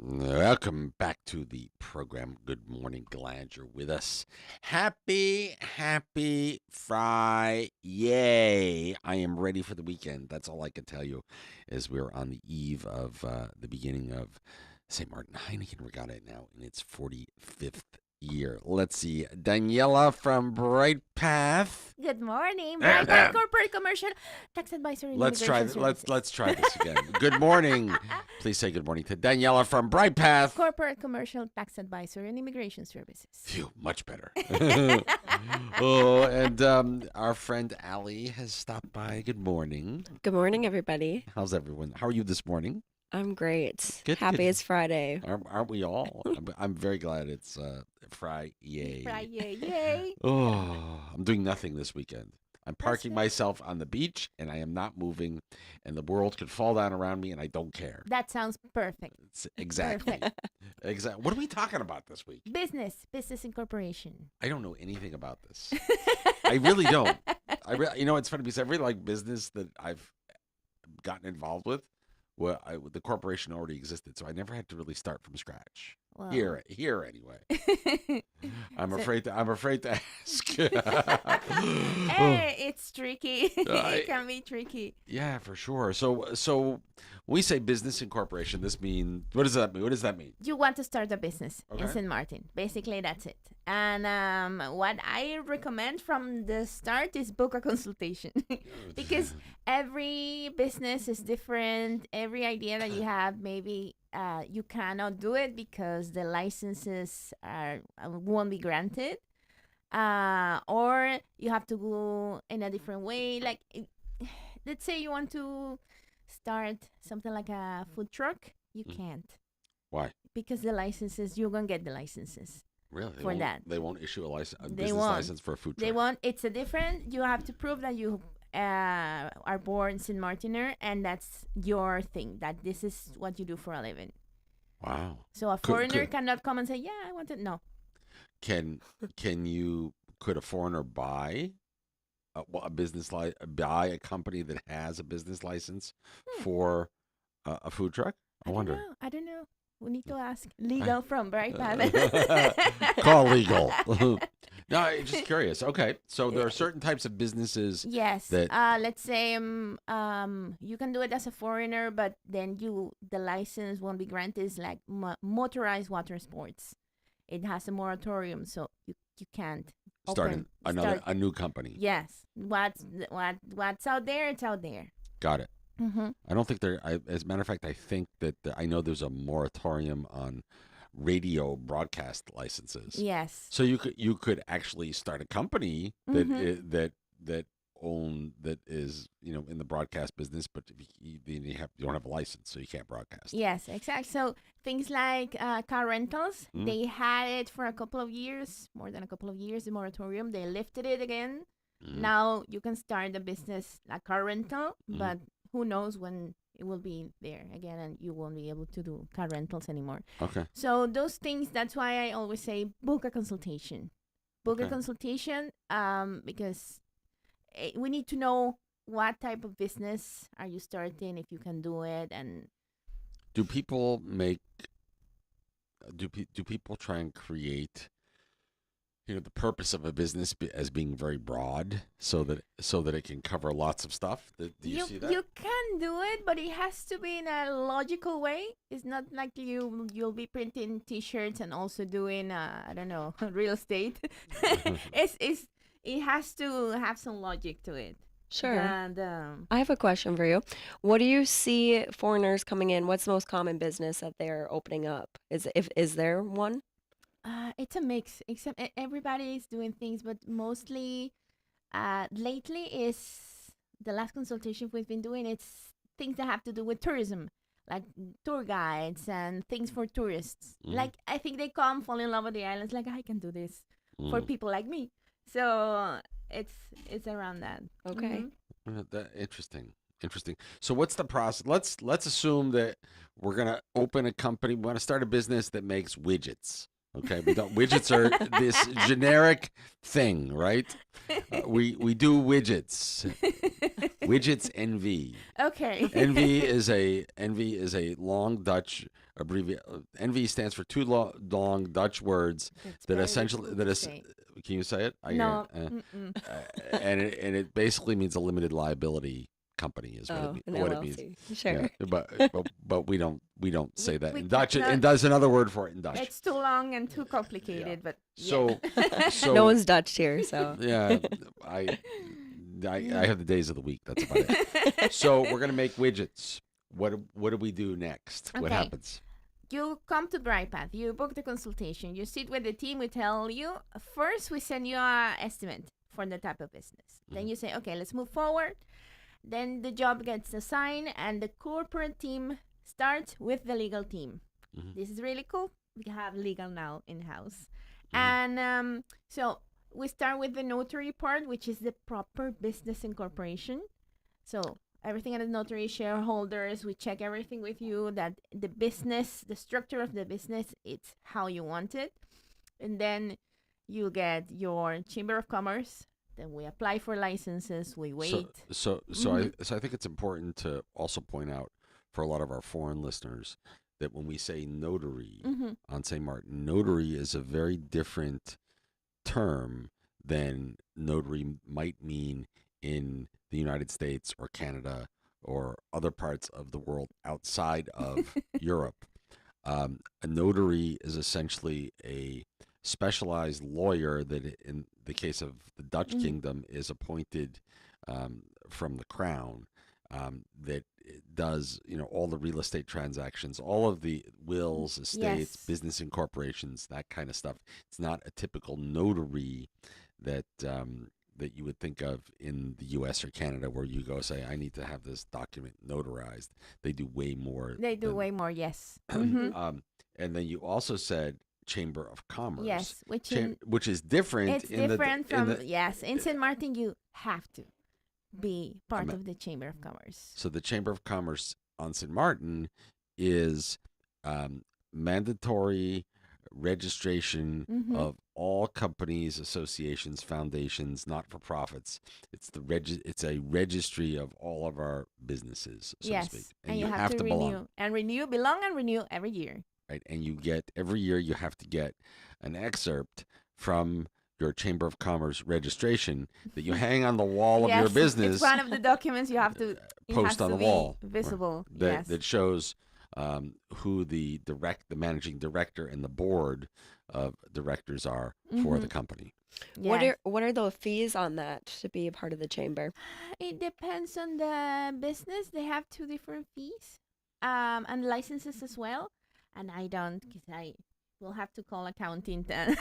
Welcome back to the program. Good morning. Glad you're with us. Happy Friday. I am ready for the weekend. That's all I can tell you as we're on the eve of the beginning of St. Martin Heineken Regatta now in its 45th year. Let's see. Daniela from Brightpath. Good morning, Brightpath Corporate Commercial Tax Advisory and Let's try Immigration Services. let's try this again. Good morning. Please say good morning to Daniela from Brightpath. Corporate Commercial Tax Advisory and Immigration Services. Phew, much better. and our friend Allie has stopped by. Good morning. Good morning, everybody. How's everyone? How are you this morning? I'm great. Good, Happy good. it's Friday. Aren't we all? I'm very glad it's Friday. Yay. Oh, I'm doing nothing this weekend. I'm parking good. myself on the beach, and I am not moving, and the world could fall down around me, and I don't care. That sounds perfect. Exactly. Perfect. Exactly. What are we talking about this week? Business Incorporation. I don't know anything about this. I really don't. It's funny because every business that I've gotten involved with, the corporation already existed, so I never had to really start from scratch. Well. Here anyway. I'm afraid to ask. Hey, it's tricky. It can be tricky. Yeah, for sure. So when we say business incorporation, what does that mean? You want to start a business in Okay. St. Martin. Basically, that's it. And what I recommend from the start is book a consultation because every business is different. Every idea that you have, maybe you cannot do it because the licenses won't be granted, or you have to go in a different way. Let's say you want to start something like a food truck, you can't Why? because the licenses you're gonna get the licenses. Really? For that. They won't issue a They business won't. license for a food truck. They want it's a different. You have to prove that you are born St. Martiner, and that's your thing. That this is what you do for a living. Wow. So a foreigner cannot come and say, "Yeah, I want it." No. Could a foreigner buy buy a company that has a business license for a food truck? I wonder. I don't know. We need to ask legal from Brightpath. Call legal. No, I'm just curious. Okay, so there are certain types of businesses. Yes. That- Let's say you can do it as a foreigner, but then the license won't be granted. It's like motorized water sports. It has a moratorium, so you can't Start a new company. Yes. What's out there? It's out there. Got it. Mm-hmm. I don't think as a matter of fact, I think that I know there's a moratorium on radio broadcast licenses. Yes. So you could actually start a company that is in the broadcast business, but you don't have a license, so you can't broadcast. Yes, exactly. So things like car rentals, they had it for a couple of years, more than a couple of years, the moratorium. They lifted it again. Now you can start a business like car rental, but who knows when it will be there again and you won't be able to do car rentals anymore. Okay. So those things, that's why I always say book a consultation. Book a Okay. consultation because we need to know what type of business are you starting, if you can do it, and Do people try and create the purpose of a business as being very broad so that it can cover lots of stuff? Do you see that? You can do it, but it has to be in a logical way. It's not like you'll be printing T-shirts and also doing I don't know, real estate. It has to have some logic to it. Sure. And I have a question for you. What do you see foreigners coming in? What's the most common business that they're opening up? Is there one? it's a mix. Except everybody is doing things, but mostly lately is the last consultation we've been doing. It's things that have to do with tourism, like tour guides and things for tourists. Like I think they come, fall in love with the islands. Like I can do this for people like me. So it's around that. Okay. Interesting. So what's the process? Let's assume that we're gonna open a company. We want to start a business that makes widgets. Okay, widgets are this generic thing, right? We do widgets. Widgets NV. Okay. NV is a long Dutch abbreviation. NV stands for two long Dutch words It's that very essentially difficult that to is. say. Can you say it? No. Mm-mm. And it basically means a limited liability company is what Oh, an what it means. LLC. Yeah, Sure. but we don't say that We in can't. Dutch. No, And there's another word for it in Dutch. it's too long and too Yeah. complicated. But So yeah. No so one's Dutch here, so. yeah, I I have the days of the week. That's about it. So we're gonna make widgets. What do we do next? What Okay. happens? You come to Brightpath, you book the consultation, you sit with the team, we tell you, first we send you a estimate for the type of business. Then you say, okay, let's move forward. Then the job gets assigned and the corporate team starts with the legal team. Mhm. This is really cool. We have legal now in-house. Mhm. And so we start with the notary part, which is the proper business incorporation. So everything at the notary, shareholders, we check everything with you that the business, the structure of the business, it's how you want it. And then you get your Chamber of Commerce. Then we apply for licenses, we wait. So I think it's important to also point out for a lot of our foreign listeners that when we say notary Mm-hmm. on St. Martin, notary is a very different term than notary might mean in the United States or Canada or other parts of the world outside of Europe. A notary is essentially a specialized lawyer that, in the case of the Dutch Mhm. kingdom, is appointed from the crown that does all the real estate transactions, all of the wills, estates, Yes. business incorporations, that kind of stuff. It's not a typical notary that that you would think of in the U.S. or Canada, where you go say, "I need to have this document notarized." They do way more. They do than, way more, yes. Mhm. and then you also said Chamber of Commerce, Yes, which is different. it's in different the, in from, the, yes, in St. Martin, you have to be part ma- of the Chamber of Commerce. So the Chamber of Commerce on St. Martin is mandatory registration Mhm. of all companies, associations, foundations, not-for-profits. It's a registry of all of our businesses, so to speak. Yes, And and you you have have to to belong, belong and renew every year. right? And you get every year you have to get an excerpt from your Chamber of Commerce registration that you hang on the wall of your Yes, business, it's one of the documents you have to. It has post on to the be wall, visible. that Yes. that shows who the managing director and the board of directors are for the Mhm. company. Yes. What are the fees on that to be a part of the chamber? It depends on the business. They have two different fees, and licenses as well. And I don't, because I will have to call accounting. Yeah.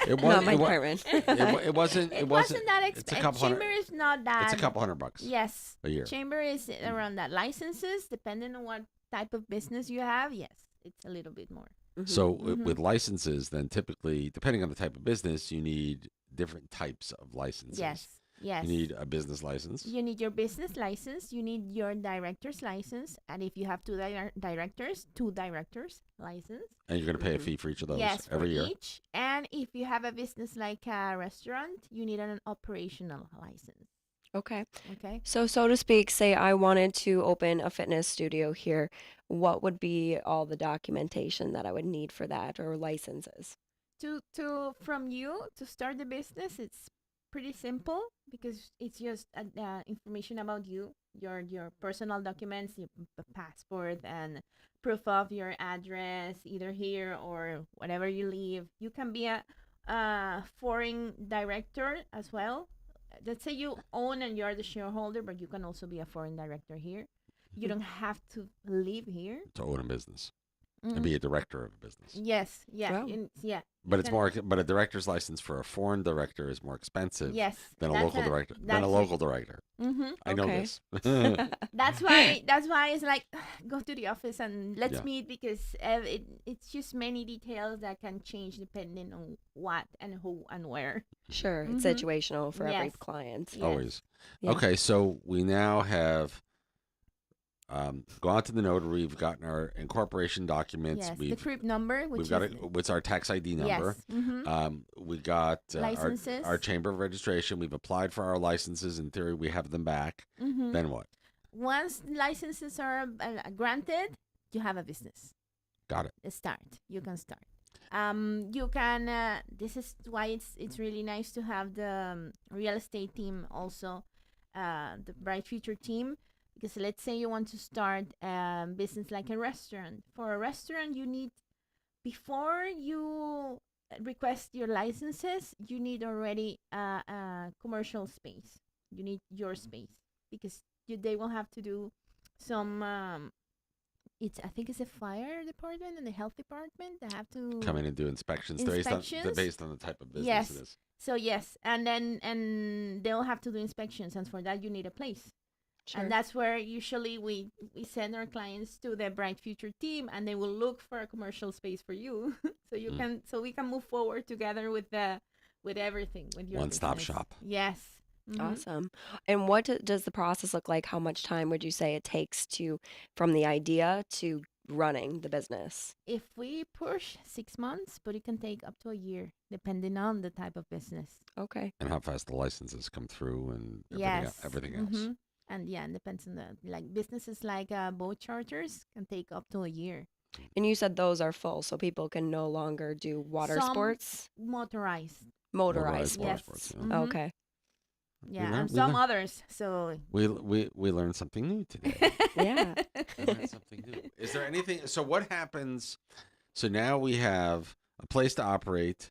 It was Not my it, wa- department. it wasn't It wasn't that it's a expensive. couple Chamber hundred is not that. it's a couple $100 Yes, a year. chamber is around that. Licenses, depending on what type of business you have, yes, it's a little bit more. So Mhm. with licenses, then typically, depending on the type of business, you need different types of licenses. Yes, yes. You need a business license. You need your business license. You need your director's license, and if you have directors, two directors license. And you're going to pay a fee for each of those Yes, every for year. each. And if you have a business like a restaurant, you need an operational license. Okay. Okay. So to speak, say I wanted to open a fitness studio here, what would be all the documentation that I would need for that or licenses? From you to start the business, it's pretty simple because it's just information about you, your personal documents, your passport, and proof of your address, either here or whatever you live. You can be a foreign director as well. Let's say you own and you're the shareholder, but you can also be a foreign director here. You don't have to live here. To own a business Mm. and be a director of a business. Yes, yeah, Wow. yeah. But you it's can- more. But a director's license for a foreign director is more expensive Yes, than a that's local director. Than a that's local director. Mm-hmm. I know Okay. this. That's why it's like go to the office and let's Yeah. meet because it's just many details that can change depending on what and who and where. Sure, it's Mhm. situational for every Yes. client. Yes. Always. Yeah. Okay, so we now have gone to the notary. We've gotten our incorporation documents. Yes, the crib number, We've which got is it. What's our tax ID number? yes, We got licenses. our chamber of registration. We've applied for our licenses. In theory, we have them back. Then what? Once licenses are granted, you have a business. Got it. Start. You can start. You can. This is why it's really nice to have the real estate team also, the Bright Future team. Because let's say you want to start a business like a restaurant. For a restaurant, you need, before you request your licenses, you need already a commercial space. You need your space because they will have to do some. I think it's a fire department and the health department. They have to Come in and do inspections, based on the type of business Yes. it is. So yes, and they'll have to do inspections, and for that you need a place. Sure. And that's where usually we send our clients to the Bright Future team, and they will look for a commercial space for you, so we can move forward together with everything with your One-stop business. shop. Yes. Mhm. Awesome. And what does the process look like? How much time would you say it takes from the idea to running the business? If we push 6 months, but it can take up to a year, depending on the type of business. Okay. And how fast the licenses come through and Yes. everything else. Mhm. And yeah, it depends on businesses like boat charters can take up to a year. And you said those are full, so people can no longer do water Some sports, motorized. motorized water Yes. sports. Mhm. Okay. Yeah, learn- and we some learn- others. So We learned something new today. Yeah. We learned something new. Is there anything? So what happens? So now we have a place to operate.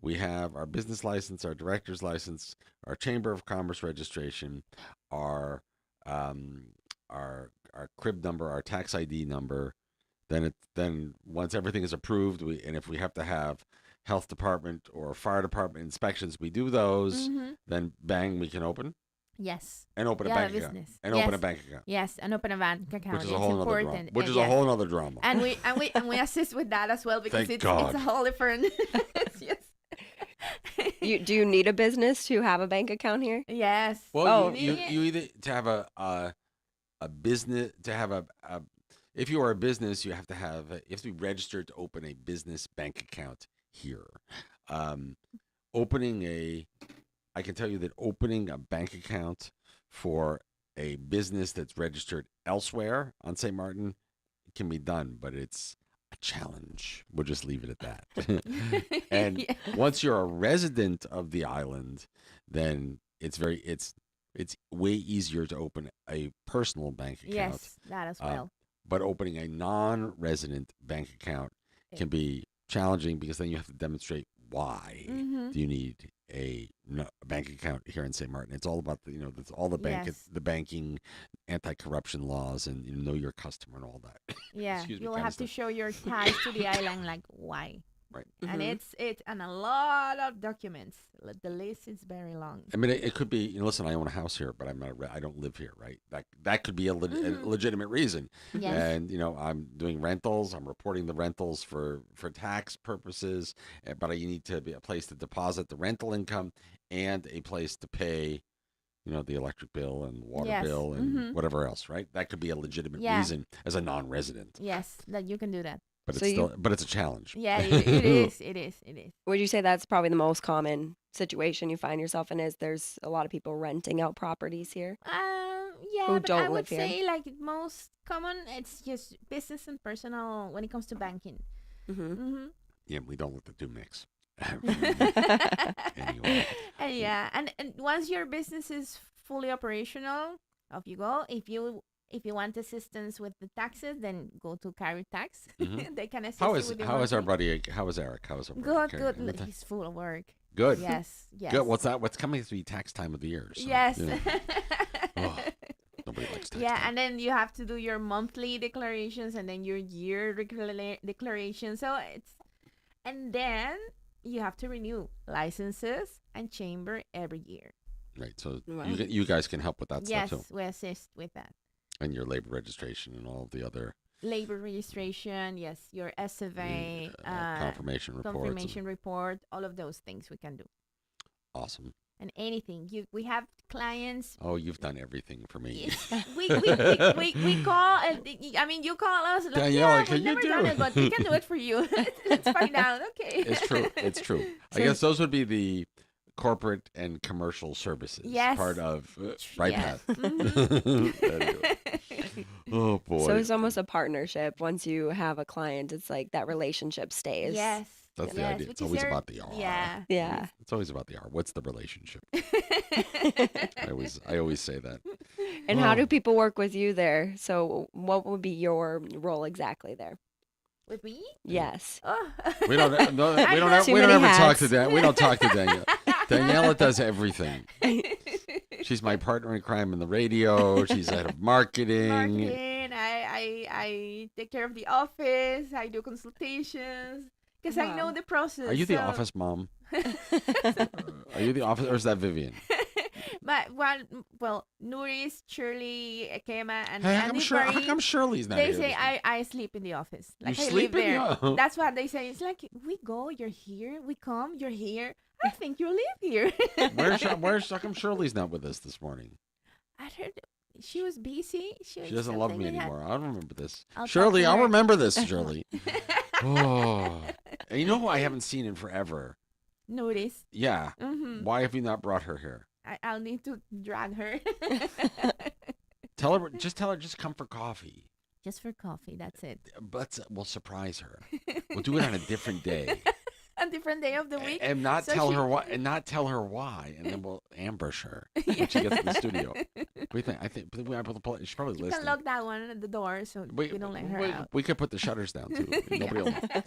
We have our business license, our director's license, our chamber of commerce registration, our our crib number, our tax ID number. Then once everything is approved, and if we have to have health department or fire department inspections, we do those. Mhm. Then bang, we can open yes, and open a yeah, bank the account business. and yes. open a bank account, Yes, and open a bank account. which is a It's whole other drama. important. Which is yes. a whole other drama. And we assist with that as well because Thank it's God. a whole different. yes. Do you need a business to have a bank account here? Yes. Well, Oh. you either to have a business to have a if you are a business, you have to be registered to open a business bank account here. Um, I can tell you that opening a bank account for a business that's registered elsewhere on St. Martin can be done, but it's a challenge. We'll just leave it at that. And Yeah. once you're a resident of the island, then it's way easier to open a personal bank account. Yes, that as well. But opening a non-resident bank account can be challenging because then you have to demonstrate why Mhm. do you need a bank account here in St. Martin. It's all about it's all Yes. the banking, anti-corruption laws, and know your customer and all that. Yeah, Excuse me, you'll kinda have to stuff. show your ties to the island, like why. Right. And Mhm. it's and a lot of documents. The list is very long. I mean, it could be. Listen, I own a house here, but I don't live here, right? That could be a Mhm. legitimate reason. Yes. And I'm doing rentals. I'm reporting the rentals for tax purposes, but you need to be a place to deposit the rental income and a place to pay, the electric bill and water Yes. bill and Mhm. whatever else, right? That could be a legitimate Yeah. reason as a non-resident, Yes, that you can do that. but So it's still, but it's a challenge. Yeah, it is. It is. It is. Would you say that's probably the most common situation you find yourself in? Is there's a lot of people renting out properties here? Yeah, Who but don't I would live here. say like most common, it's just business and personal when it comes to banking. Mm-hmm. Mm-hmm. Yeah, we don't let the two mix. Mm-hmm. Anyway. And yeah, and once your business is fully operational, off you go. If you want assistance with the taxes, then go to Carry Tax. Mhm. They can assist How you is with your how is our monthly. buddy? How is Eric? How is our buddy? Good, Carrie? good. What the- He's full of work. Good. Yes, yes. Good. What's coming to be tax time of the year? So, Yes. Oh, nobody likes tax Yeah, time. and then you have to do your monthly declarations and then your year declaration. So and then you have to renew licenses and chamber every year. Right. So Wow. you guys can help with that Yes, stuff too, we assist with that. and your labor registration and all of the other Labor registration, yes, your SFA, confirmation reports. confirmation report, all of those things we can do. Awesome. and anything. We have clients. Oh, you've done everything for me. We call. I mean, you call us. Like, Daniela, yeah, can we've you never do done it? it, but we can do it for you. Let's find out. Okay. It's true. It's true. I So- guess those would be the corporate and commercial services Yes. part of Yes. Brightpath. Mhm. There you go. Oh boy. So it's almost a partnership. Once you have a client, it's like that relationship stays. Yes. That's the yes, idea. It's because always they're- about the R. Yeah. Yeah. It's always about the R. What's the relationship? I always say that. And how Oh. do people work with you there? So what would be your role exactly there? With me? Yes. Oh. We don't. No, I we don't. know- Too We don't many ever talk to hats. Dan. We don't talk to Daniela. Daniela does everything. She's my partner in crime in the radio. She's head of marketing. Marketing. I take care of the office. I do consultations because I know Wow. the process. Are you the so- office mom? Are you the office, or is that Vivian? But well, Nuris, Shirley, Kema, and Hey, how Andy come Barry, Shirley's not they here? say this week? I sleep in the office. Like I sleep live in there. the- That's what they say. It's like we go, you're here. We come, you're here. I think you live here. Where's how come Shirley's not with us this morning? I heard she was busy. She doesn't love me something like that. anymore. I don't remember this. I'll talk Shirley, to I'll her. remember this, Shirley. Oh, and you know who I haven't seen in forever? Notice. Yeah. Mm-hmm. Why have you not brought her here? I'll need to drag her. Tell her, just come for coffee. Just for coffee. That's it. But we'll surprise her. We'll do it on a different day, A different day of the week. and not So tell she- her what, and not tell her why, and then we'll ambush her when she gets to the studio. What do you think? I think she's probably You listening. can lock that one at the door so we don't let her out. We could put the shutters down too. Nobody will know.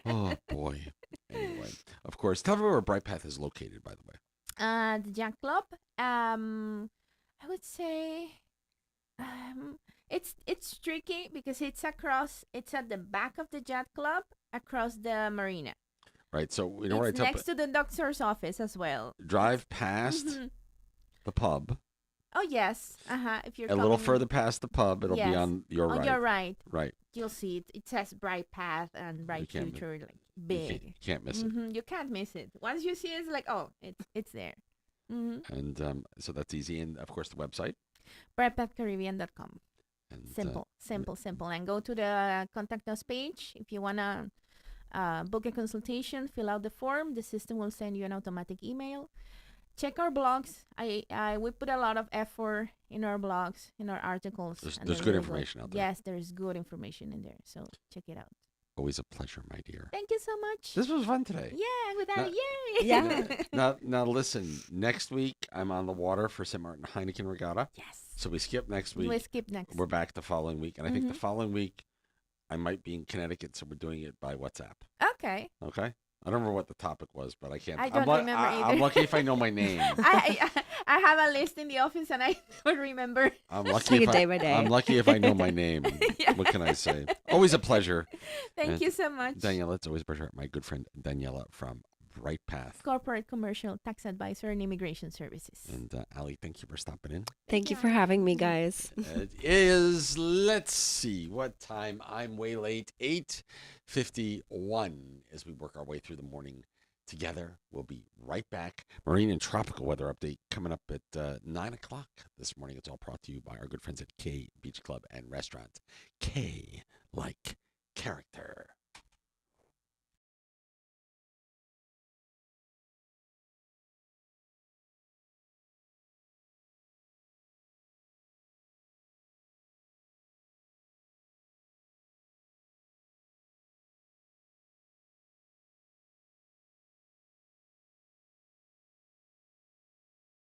Oh boy. Anyway, of course, tell me where Brightpath is located, by the way. The Yacht Club. I would say, it's tricky because it's across. It's at the back of the Yacht Club, across the marina. Right. So you know where I It's tell next to the doctor's office as well. drive past Mhm. the pub, Oh yes. If you're a little coming further past the pub, it'll be Yes. on your on right. your right, Right. you'll see it. It says Brightpath and Bright can't mi- Future, like You big. can't miss it. You can't miss it. Once you see it, it's like, oh, it's there. And so that's easy. And of course, the website. Brightpathcaribbean.com. And, Simple. And go to the contact us page if you wanna book a consultation. Fill out the form. The system will send you an automatic email. Check our blogs. We put a lot of effort in our blogs, in our articles. and There's they're good really information out there. Yes, there's good information in there. So check it out. Always a pleasure, my dear. Thank you so much. This was fun today. Yeah, with that, Now- yay. Yeah. Now listen. Next week, I'm on the water for St. Martin Heineken Regatta. Yes. So we skip next week. We'll skip next. We're back the following week, and I think the Mhm. following week I might be in Connecticut, so we're doing it by WhatsApp. Okay. Okay. I don't remember what the topic was, but I can't. I I'm don't remember I'm either. lucky if I know my name. I have a list in the office and I don't remember. I'm It's lucky like if a I, day by day. I'm lucky if I know my name. Yeah. What can I say? Always a pleasure, Thank And you so much. Daniela. It's always a pleasure. My good friend Daniela from Brightpath. Corporate Commercial Tax Advisor and Immigration Services. And Ali, thank you for stopping in. Thank you for having me, guys. It is, let's see what time. I'm way late. 8:51 as we work our way through the morning together. We'll be right back. Marine and tropical weather update coming up at 9 o'clock this morning. It's all brought to you by our good friends at K Beach Club and Restaurant. K like